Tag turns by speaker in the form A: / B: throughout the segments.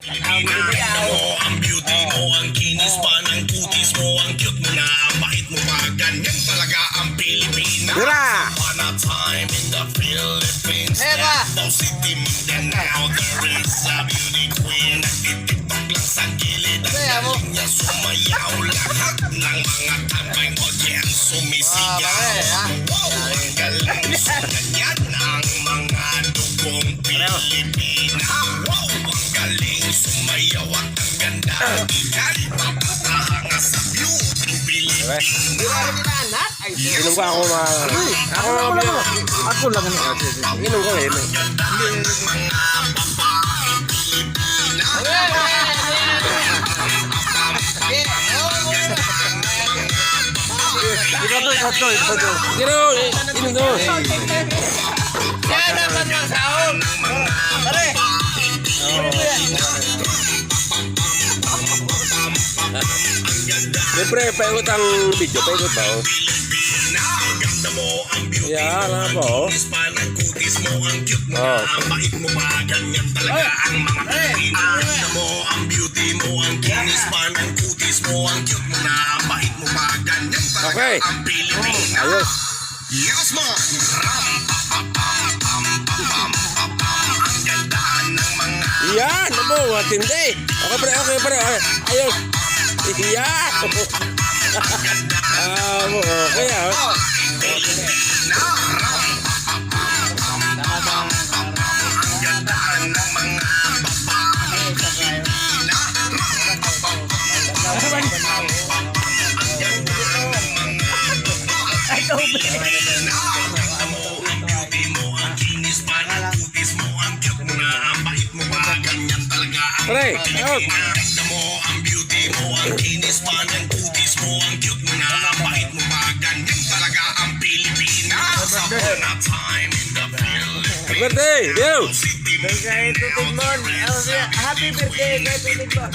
A: Ang beauty mo, ang kinis pa ng kutis mo, ang cute mo na, ang bait mo pa, ganyan talaga ang Pilipinas.
B: Tira!
A: On a time in the Philippines, Davao City, Mindanao, there is a beauty queen. Nagtitiktok lang sa gilid, ang galing niya sumayaw. Lahat ng mga tambay mo diyan sumisigaw. Wow, ang galing sumayan ang mga dugong Pilipina. Wow, ang galing sumayaw at ang ganda. Ika'y papatahanga sa beauty Pilipina.
B: Inom ko ako mga... Ako lang ano. Inom ko eh. Ito. Inom ko.
C: Yan naman ang sahog. Pare.
B: Siyempre, paikot ang video. Paikot ba? Yan, ano po?
A: Ang kutis mo, ang cute mo, ang bait mo pa, ganyan talaga ang mga Pilipina. Ganda mo, ang beauty mo, ang kinis pa ng kutis mo, ang cute mo na, ang bait mo pa, ganyan talaga ang Pilipina.
B: Ayos.
A: Yes, man! Ang ganda ng mga...
B: Yan, ano mo, matindi. Okay, pre. Ayos. Yan. Okay, ah.
A: Pilipina. Ang ganda ng mga babae Pilipina.
C: Ay, tubig.
A: Ganda mo, ang beauty mo, ang kinis pa ng kutis mo, ang cute mo na, ang bait mo pa, ganyan talaga ang
B: Pre,
A: Pilipina. Ganda mo, ang beauty mo, ang kinis pa ng kutis mo, ang cute mo na, ang bait mo pa, ganyan talaga ang Pilipinas. On a time in the Philippines.
B: Birthday, yo.
C: Kaya tutod mo. Happy birthday kay Pilipino.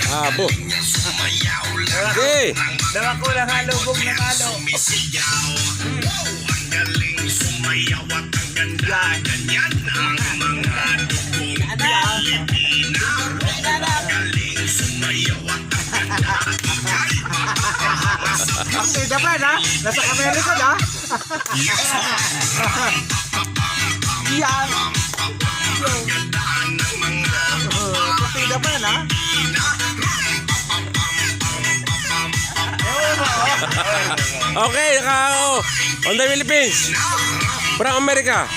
B: Abo.
A: Sumayaw lang
B: Okay.
C: Dawa ko lang halubog na kalo.
A: sumisigaw. Wow, ang galing sumayaw at ang ganda. Ganyan ang mga dugong Pilipina. Ang galing sumayaw at ang ganda. Ika'y papatahanga sa
C: Sa Japan ha? Nasa Amerika na? Yan.
A: ang ganda ng mga
C: Sa Japan ha?
B: Okay, on the Philippines. Parang Amerika.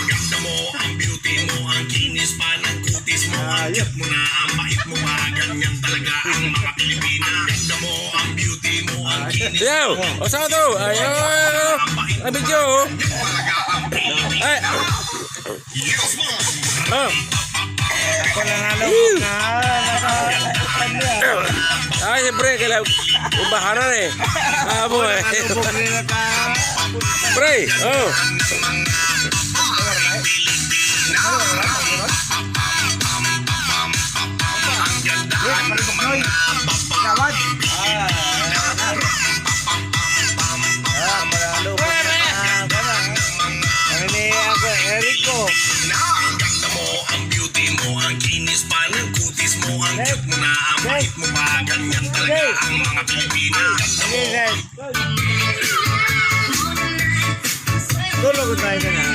A: Ganda mo, ang beauty mo, ang kinis pa ng kutis mo, ang cute mo na, ang bait mo pa, ganyan talaga ang mga Pilipina. Ganda mo, ang beauty mo, ang kinis
B: Yo, o saan to? Ayo. Ay, video. Ay.
A: Yes, man!
B: Oh.
C: Ako lang halubog na.
B: Ay, siyempre, kailangan ubahanan eh. Abo eh.
C: Halubog nila ka.
B: Pre, oh.
C: Gawad. Halubog na. Ini ako, Erico.
A: Ganda mo, ang beauty mo, ang kinis pa ng kutis mo, ang cute mo na, ang bait mo pa, ganyan talaga ang mga Pilipina. Ganda mo,
C: Tulog tayo na.